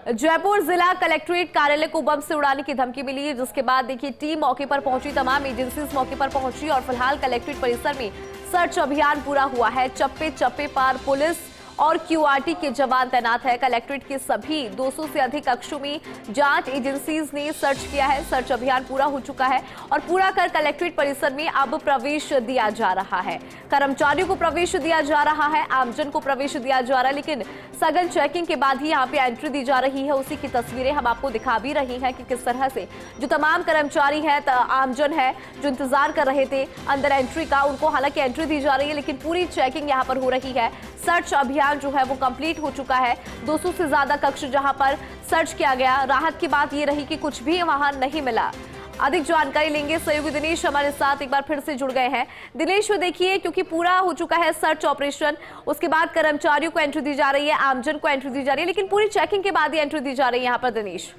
जयपुर जिला कलेक्ट्रेट कार्यालय को बम से उड़ाने की धमकी मिली, जिसके बाद देखिए टीम मौके पर पहुंची, तमाम एजेंसीज मौके पर पहुंची और फिलहाल कलेक्ट्रेट परिसर में सर्च अभियान पूरा हुआ है। चप्पे चप्पे पर पुलिस और क्यूआरटी के जवान तैनात है। कलेक्ट्रेट के सभी 200 से अधिक कक्षों में जांच एजेंसीज ने सर्च किया है। सर्च अभियान पूरा हो चुका है और पूरा कर कलेक्ट्रेट परिसर में अब प्रवेश दिया जा रहा है। कर्मचारियों को प्रवेश दिया जा रहा है, आमजन को प्रवेश दिया जा रहा है, लेकिन सघन चेकिंग के बाद ही यहाँ पे एंट्री दी जा रही है। उसी की तस्वीरें हम आपको दिखा भी रही हैं कि किस तरह से जो तमाम कर्मचारी है, आमजन है जो इंतजार कर रहे थे अंदर एंट्री का, उनको हालांकि एंट्री दी जा रही है, लेकिन पूरी चेकिंग यहाँ पर हो रही है। सर्च अभियान जो है वो कंप्लीट हो चुका है। 200 से ज्यादा कक्ष जहां पर सर्च किया गया। राहत की बात ये रही कि कुछ भी वहां नहीं मिला। अधिक जानकारी लेंगे, सहयोगी दिनेश हमारे साथ एक बार फिर से जुड़ गए हैं। दिनेश, देखिए क्योंकि पूरा हो चुका है सर्च ऑपरेशन, उसके बाद कर्मचारियों को एंट्री दी जा रही है, आमजन को एंट्री दी जा रही है, लेकिन पूरी चेकिंग के बाद ही एंट्री दी जा रही है यहाँ पर। दिनेश,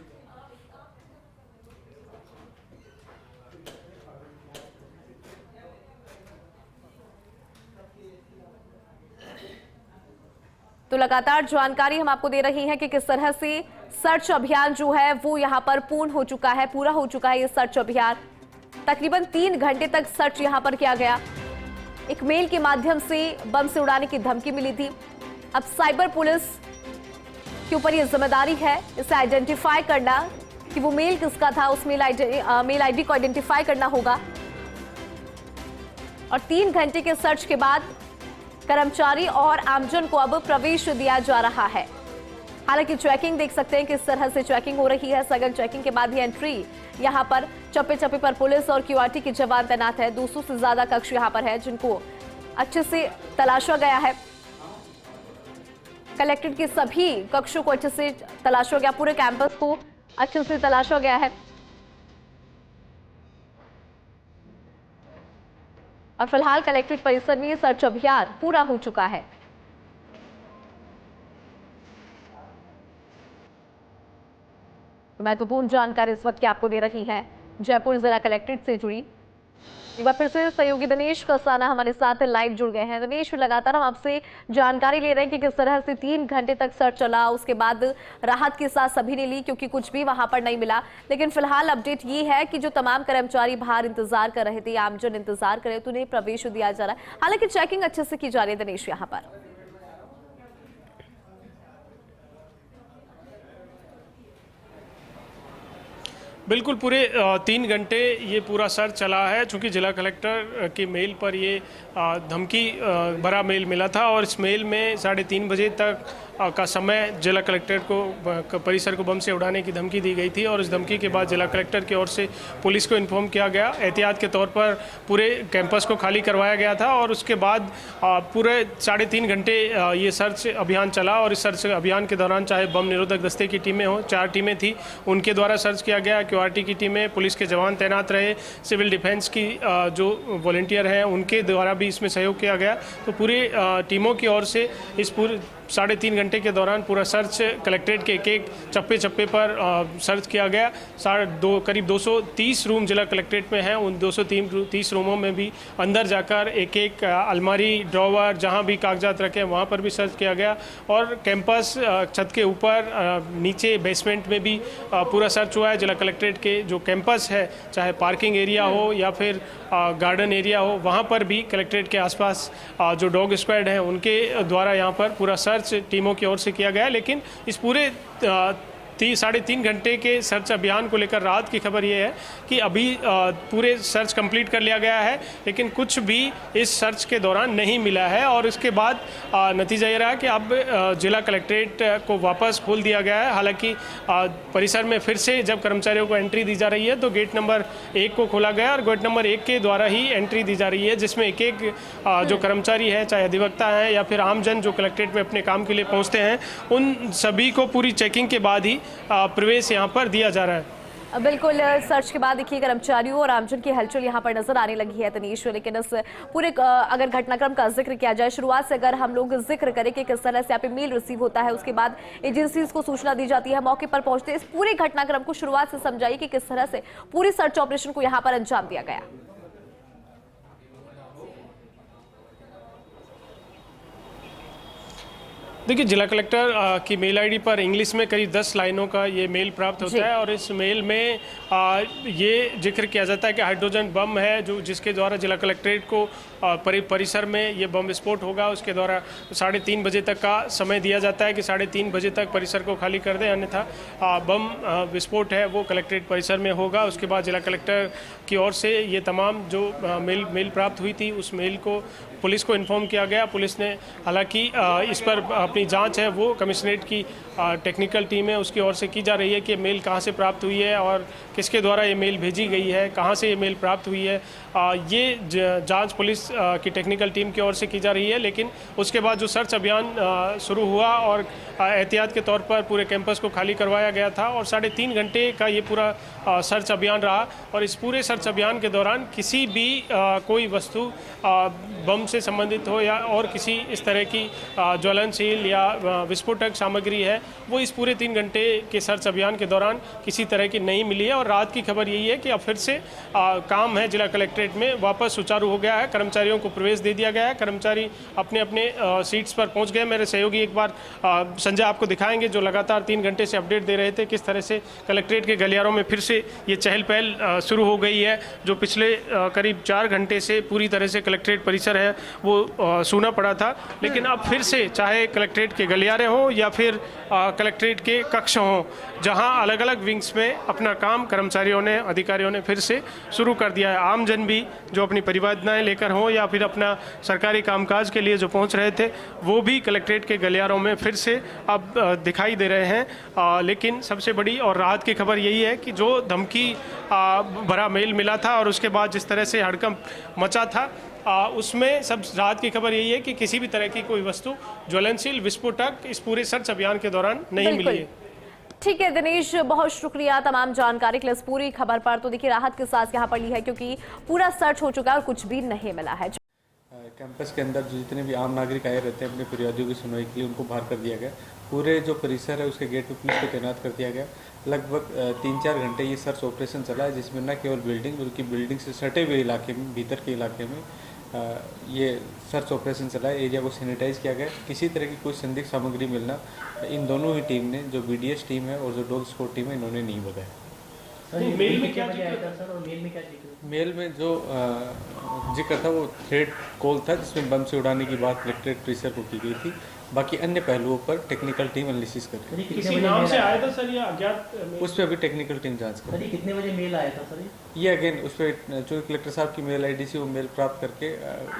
तो लगातार जानकारी हम आपको दे रही हैं कि किस तरह से सर्च अभियान जो है वो यहां पर पूर्ण हो चुका है, पूरा हो चुका है ये सर्च अभियान। तकरीबन 3 घंटे तक सर्च यहां पर किया गया। एक मेल के माध्यम से बम से उड़ाने की धमकी मिली थी। अब साइबर पुलिस के ऊपर ये जिम्मेदारी है इसे आइडेंटिफाई करना कि वो मेल किसका था, उस मेल आईडी को आइडेंटिफाई करना होगा। और 3 घंटे के सर्च के बाद कर्मचारी और आमजन को अब प्रवेश दिया जा रहा है। हालांकि चेकिंग देख सकते हैं किस तरह से चेकिंग हो रही है। सघन चेकिंग के बाद ही एंट्री यहां पर चप्पे चप्पे पर पुलिस और क्यूआरटी के जवान तैनात है। 200 से ज्यादा कक्ष यहां पर है जिनको अच्छे से तलाशा गया है। कलेक्ट्रेट के सभी कक्षों को अच्छे से तलाशा गया, पूरे कैंपस को अच्छे से तलाशा गया है। और फिलहाल कलेक्ट्रेट परिसर में सर्च अभियान पूरा हो चुका है। महत्वपूर्ण जानकारी इस वक्त की आपको दे रही है जयपुर जिला कलेक्ट्रेट से जुड़ी। एक बार फिर से सहयोगी दिनेश कसाना हमारे साथ लाइव जुड़ गए हैं। दिनेश, लगातार हम आपसे जानकारी ले रहे हैं कि किस तरह से 3 घंटे तक सर्च चला, उसके बाद राहत के साथ सभी ने ली क्योंकि कुछ भी वहां पर नहीं मिला। लेकिन फिलहाल अपडेट ये है कि जो तमाम कर्मचारी बाहर इंतजार कर रहे थे, आमजन इंतजार कर रहे थे, उन्हें प्रवेश दिया जा रहा है। हालांकि चेकिंग अच्छे से की जा रही है दिनेश यहाँ पर। बिल्कुल पूरे 3 घंटे ये पूरा सर्च चला है, चूँकि जिला कलेक्टर की मेल पर ये धमकी भरा मेल मिला था और इस मेल में 3:30 बजे तक का समय जिला कलेक्टर को परिसर को बम से उड़ाने की धमकी दी गई थी। और इस धमकी के बाद जिला कलेक्टर की ओर से पुलिस को इन्फॉर्म किया गया। एहतियात के तौर पर पूरे कैंपस को खाली करवाया गया था और उसके बाद पूरे 3.5 घंटे ये सर्च अभियान चला। और इस सर्च अभियान के दौरान चाहे बम निरोधक दस्ते की टीमें हों, 4 टीमें थी, उनके द्वारा सर्च किया गया। क्यूआरटी की टीमें, पुलिस के जवान तैनात रहे, सिविल डिफेंस की जो वॉलंटियर हैं उनके द्वारा भी इसमें सहयोग किया गया। तो पूरे टीमों की ओर से इस पूरे 3.5 घंटे के दौरान पूरा सर्च कलेक्ट्रेट के एक चप्पे चप्पे पर सर्च किया गया। करीब 230 रूम जिला कलेक्ट्रेट में हैं। उन 230 रूमों में भी अंदर जाकर एक अलमारी, ड्रॉवर, जहां भी कागजात रखे वहां पर भी सर्च किया गया। और कैंपस छत के ऊपर, नीचे बेसमेंट में भी पूरा सर्च हुआ है। जिला कलेक्ट्रेट के जो कैंपस है, चाहे पार्किंग एरिया हो या फिर गार्डन एरिया हो, वहाँ पर भी कलेक्ट्रेट के आसपास जो डॉग स्क्वाड हैं उनके द्वारा यहाँ पर पूरा सर्च टीमों की ओर से किया गया। लेकिन इस पूरे 3.5 घंटे के सर्च अभियान को लेकर राहत की खबर ये है कि अभी पूरे सर्च कंप्लीट कर लिया गया है, लेकिन कुछ भी इस सर्च के दौरान नहीं मिला है। और इसके बाद नतीजा ये रहा कि अब जिला कलेक्ट्रेट को वापस खोल दिया गया है। हालांकि परिसर में फिर से जब कर्मचारियों को एंट्री दी जा रही है तो गेट नंबर 1 को खोला गया और गेट नंबर 1 के द्वारा ही एंट्री दी जा रही है, जिसमें एक जो कर्मचारी है, चाहे अधिवक्ता है या फिर आमजन जो कलेक्ट्रेट में अपने काम के लिए पहुँचते हैं, उन सभी को पूरी चेकिंग के बाद ही प्रवेश यहाँ पर दिया जा रहा है। बिल्कुल, सर्च के बाद देखिए कर्मचारियों और आमजन की हलचल यहाँ पर नजर आने लगी है दिनेश। लेकिन इस पूरे अगर घटनाक्रम का जिक्र किया जाए, शुरुआत से अगर हम लोग जिक्र करें कि किस तरह से यहाँ पे मेल रिसीव होता है, उसके बाद एजेंसीज को सूचना दी जाती है, मौके पर पहुंचते, इस पूरे घटनाक्रम को शुरुआत से समझाइए कि किस तरह से पूरी सर्च ऑपरेशन को यहाँ पर अंजाम दिया गया। देखिए, जिला कलेक्टर की मेल आईडी पर इंग्लिश में करीब 10 लाइनों का ये मेल प्राप्त होता है और इस मेल में ये जिक्र किया जाता है कि हाइड्रोजन बम है जो जिसके द्वारा जिला कलेक्ट्रेट को परिसर में ये बम विस्फोट होगा। उसके द्वारा 3:30 बजे तक का समय दिया जाता है कि 3:30 बजे तक परिसर को खाली कर दें, अन्यथा बम विस्फोट है वो कलेक्ट्रेट परिसर में होगा। उसके बाद जिला कलेक्टर की ओर से ये तमाम जो मेल प्राप्त हुई थी उस मेल को पुलिस को इन्फॉर्म किया गया। पुलिस ने हालांकि इस पर अपनी जांच है वो कमिश्नरेट की टेक्निकल टीम है उसकी ओर से की जा रही है कि मेल कहां से प्राप्त हुई है और किसके द्वारा ये मेल भेजी गई है, कहां से ये मेल प्राप्त हुई है। ये जांच पुलिस की टेक्निकल टीम की ओर से की जा रही है। लेकिन उसके बाद जो सर्च अभियान शुरू हुआ और एहतियात के तौर पर पूरे कैंपस को खाली करवाया गया था और 3.5 घंटे का ये पूरा सर्च अभियान रहा और इस पूरे सर्च अभियान के दौरान किसी भी कोई वस्तु बम से संबंधित हो या और किसी इस तरह की ज्वलनशील या विस्फोटक सामग्री है वो इस पूरे 3 घंटे के सर्च अभियान के दौरान किसी तरह की नहीं मिली है। और रात की खबर यही है कि अब फिर से काम है जिला कलेक्ट्रेट में वापस सुचारू हो गया है, कर्मचारियों को प्रवेश दे दिया गया है, कर्मचारी अपने अपने सीट्स पर पहुंच गए। मेरे सहयोगी एक बार संजय आपको दिखाएंगे जो लगातार 3 घंटे से अपडेट दे रहे थे किस तरह से कलेक्ट्रेट के गलियारों में फिर से ये चहल पहल शुरू हो गई है। जो पिछले करीब 4 घंटे से पूरी तरह से कलेक्ट्रेट परिसर है वो सूना पड़ा था, लेकिन अब फिर से चाहे कलेक्ट्रेट के गलियारे हों या फिर कलेक्ट्रेट के कक्ष हों, जहां अलग अलग विंग्स में अपना काम कर्मचारियों ने अधिकारियों ने फिर से शुरू कर दिया है। आमजन भी जो अपनी परिवादनाएं लेकर हों या फिर अपना सरकारी कामकाज के लिए जो पहुंच रहे थे वो भी कलेक्ट्रेट के गलियारों में फिर से अब दिखाई दे रहे हैं। लेकिन सबसे बड़ी और राहत की खबर यही है कि जो धमकी भरा मेल मिला था और उसके बाद जिस तरह से हड़कंप मचा था उसमें सब राहत की खबर यही है कि किसी भी तरह की कोई वस्तु ज्वलनशील विस्फोटक इस पूरे सर्च अभियान के दौरान नहीं मिली है। ठीक है दिनेश, बहुत शुक्रिया तमाम जानकारी के लिए। इस पूरी खबर पर तो देखिए राहत के साथ यहाँ पर ली है क्योंकि पूरा सर्च हो चुका है और कुछ भी नहीं मिला है। कैंपस के अंदर जो जितने भी आम नागरिक आए रहते हैं अपने फरियादियों की सुनवाई के लिए उनको बाहर कर दिया गया। पूरे जो परिसर है उसके गेट पे पुलिस को तैनात कर दिया गया। लगभग 3-4 घंटे ये सर्च ऑपरेशन चला है जिसमें न केवल बिल्डिंग बल्कि बिल्डिंग से सटे हुए इलाके में भीतर के इलाके में ये सर्च ऑपरेशन चला है। एरिया को सैनिटाइज किया गया। किसी तरह की कोई संदिग्ध सामग्री मिलना इन दोनों ही टीम ने, जो BDS टीम है और जो डॉग स्क्वाड टीम है, इन्होंने नहीं बताया। मेल में क्या आया था सर और मेल में क्या मेल में जो जिक्र था वो थ्रेड कॉल था जिसमें बम से उड़ाने की बात कलेक्ट्रेट परिसर को की गई थी। बाकी अन्य पहलुओं पर टेक्निकल टीम एनालिसिस करके किसी नाम से आया था सर या अज्ञात? उस पर अभी टेक्निकल टीम जांच कर रही है। कितने बजे मेल आया था सर? ये अगेन उस पर जो कलेक्टर साहब की मेल आईडी से वो मेल प्राप्त करके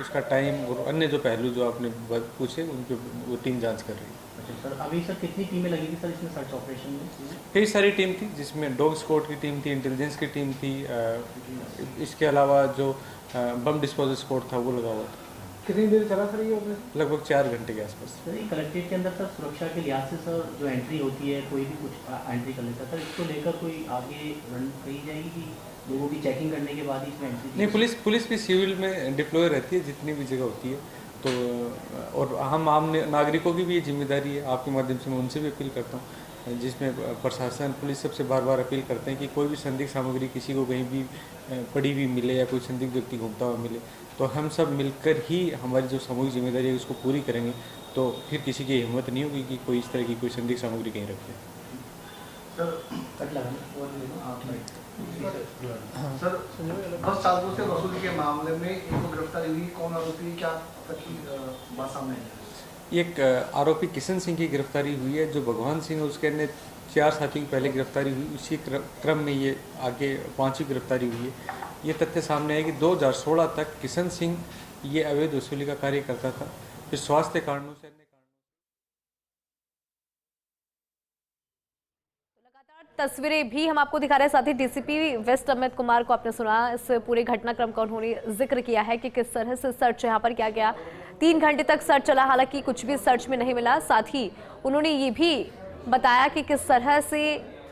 उसका टाइम और अन्य जो पहलू जो आपने पूछे उन पर वो टीम जांच कर रही है। सर अभी सर कितनी टीमें लगी थी सर इसमें सर्च ऑपरेशन में? कई सारी टीम थी जिसमें डॉग स्क्वाड की टीम थी, इंटेलिजेंस की टीम थी, इसके अलावा जो बम डिस्पोजल स्क्वाड था वो लगा हुआ था। कितनी देर चला सर ये? लगभग 4 घंटे के आसपास। सर ये कलेक्ट्रेट के अंदर सर सुरक्षा के लिहाज से सर जो एंट्री होती है कोई भी कुछ एंट्री कर लेता है सर, इसको लेकर कोई आगे रन कही जाएगी कि लोगों की चेकिंग करने के बाद ही इसमें एंट्री? नहीं, पुलिस भी सिविल में डिप्लॉय रहती है जितनी भी जगह होती है। तो और हम आम नागरिकों की भी ये जिम्मेदारी है, आपके माध्यम से मैं उनसे भी अपील करता हूँ, जिसमें प्रशासन पुलिस सबसे बार बार अपील करते हैं कि कोई भी संदिग्ध सामग्री किसी को कहीं भी पड़ी हुई मिले या कोई संदिग्ध व्यक्ति घूमता हुआ मिले तो हम सब मिलकर ही हमारी जो सामूहिक जिम्मेदारी है उसको पूरी करेंगे। तो फिर किसी की हिम्मत नहीं होगी कि कोई इस तरह की कोई संदिग्ध सामग्री कहीं रखे। सर 10 सालों से वसूली के मामले में एक गिरफ्तारी हुई, कौन आरोपी, क्या बात सामने है? एक आरोपी किशन सिंह की गिरफ्तारी हुई है। जो भगवान सिंह है उसके अन्य 4 साथियों की पहले गिरफ्तारी हुई, उसी क्रम में ये आगे 5वीं गिरफ्तारी हुई है। ये तथ्य सामने है कि 2016 तक किशन सिंह ये अवैध वसूली का कार्य करता था। फिर स्वास्थ्य कारणों से तस्वीरें भी हम आपको दिखा रहे हैं। साथ ही डीसीपी वेस्ट अमित कुमार को आपने सुना इस पूरे घटनाक्रम का उन्होंने जिक्र किया है कि किस तरह से सर्च यहाँ पर किया गया। 3 घंटे तक सर्च चला, हालांकि कुछ भी सर्च में नहीं मिला। साथ ही उन्होंने ये भी बताया कि किस तरह से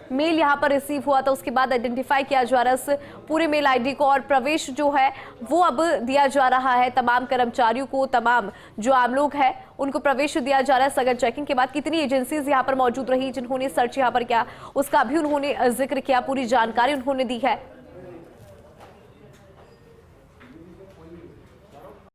मेल यहाँ पर रिसीव हुआ था, उसके बाद आइडेंटिफाई किया जा रहा है इस पूरे मेल आईडी को और प्रवेश जो है वो अब दिया जा रहा है तमाम कर्मचारियों को, तमाम जो आम लोग हैं उनको प्रवेश दिया जा रहा है। सघन चेकिंग के बाद कितनी एजेंसीज यहाँ पर मौजूद रही जिन्होंने सर्च यहाँ पर किया उसका भी उन्होंने जिक्र किया, पूरी जानकारी उन्होंने दी है।